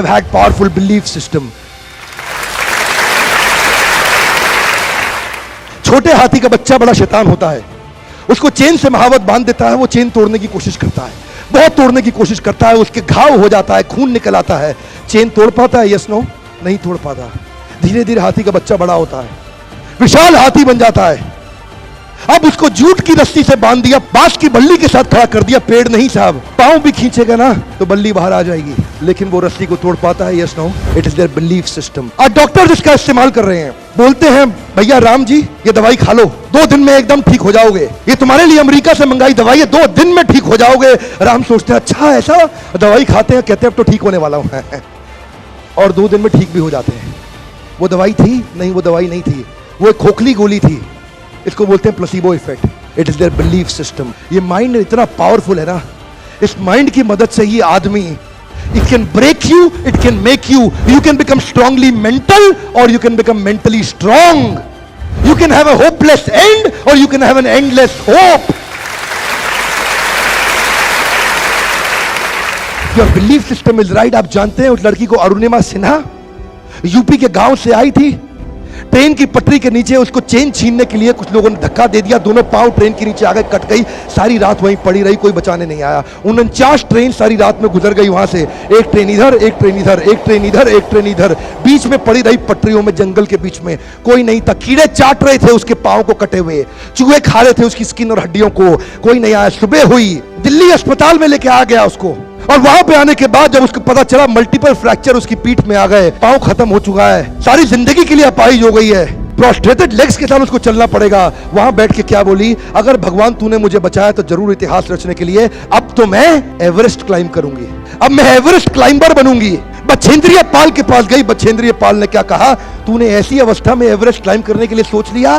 had powerful belief system. छोटे हाथी का बच्चा बड़ा शैतान होता है, उसको चेन से महावत बांध देता है, वो चेन तोड़ने की कोशिश करता है, बहुत तोड़ने की कोशिश करता है, उसके घाव हो जाता है, खून निकल आता है। चेन तोड़ पाता है? यस नो, नहीं तोड़ पाता। धीरे धीरे हाथी का बच्चा बड़ा होता है, विशाल हाथी बन जाता है। अब उसको जूट की रस्सी से बांध दिया, बांस की बल्ली के साथ खड़ा कर दिया। पेड़ नहीं साहब, पांव भी खींचेगा ना तो बल्ली बाहर आ जाएगी, लेकिन वो रस्सी को तोड़ पाता है? Yes no, it is their belief system. आज डॉक्टर इसका इस्तेमाल कर रहे हैं, बोलते हैं भैया राम जी ये दवाई खा लो, 2 दिन में एकदम ठीक हो जाओगे, ये तुम्हारे लिए अमेरिका से मंगाई दवाई है, 2 दिन में ठीक हो जाओगे। राम सोचते हैं अच्छा ऐसा, दवाई खाते हैं, कहते हैं अब तो ठीक होने वाला हूं और 2 दिन में ठीक भी हो जाते हैं। वो दवाई थी? नहीं, वो दवाई नहीं थी, वो एक खोखली गोली थी। इसको बोलते हैं placebo effect. It is their belief system. ये माइंड इतना पावरफुल है ना, इस माइंड की मदद से ही आदमी, it can break you, it can make you, you can become strongly mental और you can become mentally strong. You can have a hopeless end और you can have an endless hope. Your belief system is right. आप जानते हैं उस लड़की को, Arunima Sinha, UP के गांव से आई थी, ट्रेन की पटरी के नीचे उसको चेन छीनने के लिए कुछ लोगों ने धक्का दे दिया, दोनों पांव ट्रेन के नीचे आ गए, कट गई, सारी रात वहीं पड़ी रही, कोई बचाने नहीं आया। 49 ट्रेन सारी रात में गुजर गई वहां से, एक ट्रेन इधर, एक ट्रेन इधर, एक ट्रेन इधर, एक ट्रेन इधर, बीच में पड़ी रही पटरियों में, जंगल के बीच में, कोई नहीं था। कीड़े चाट रहे थे उसके पांव को कटे हुए, चूहे खा रहे थे उसकी स्किन और हड्डियों को, कोई नहीं आया। सुबह हुई, दिल्ली अस्पताल में लेके आ गया उसको, और वहां पे आने के बाद जब उसको पता चला मल्टीपल फ्रैक्चर उसकी पीठ में आ गए, पांव खत्म हो चुका है, सारी जिंदगी के लिए अपाहिज हो गई है, प्रोस्ट्रेटेड लेग्स के साथ उसको चलना पड़ेगा। वहां बैठ के क्या बोली? अगर भगवान तूने मुझे बचाया तो जरूर इतिहास रचने के लिए अब तो मैं एवरेस्ट क्लाइंब करूंगी, अब मैं एवरेस्ट क्लाइंबर बनूंगी। बछेंद्रिय पाल के पास गई, बछेंद्रिय पाल ने क्या कहा? तूने ऐसी अवस्था में एवरेस्ट क्लाइंब करने के लिए सोच लिया,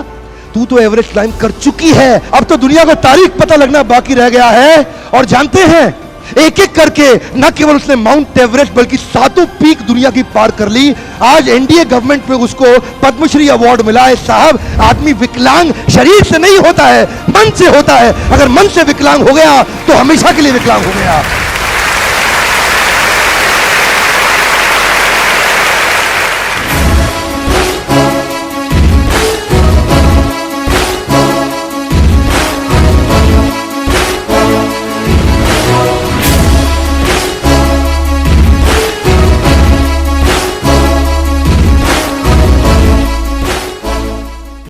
तू तो एवरेस्ट क्लाइंब कर चुकी है, अब तो दुनिया को तारीख पता लगना बाकी रह गया है। और जानते हैं, एक एक करके न केवल उसने माउंट एवरेस्ट बल्कि 7 पीक दुनिया की पार कर ली। आज एनडीए गवर्नमेंट में उसको पद्मश्री अवार्ड मिला है। साहब, आदमी विकलांग शरीर से नहीं होता है, मन से होता है। अगर मन से विकलांग हो गया तो हमेशा के लिए विकलांग हो गया।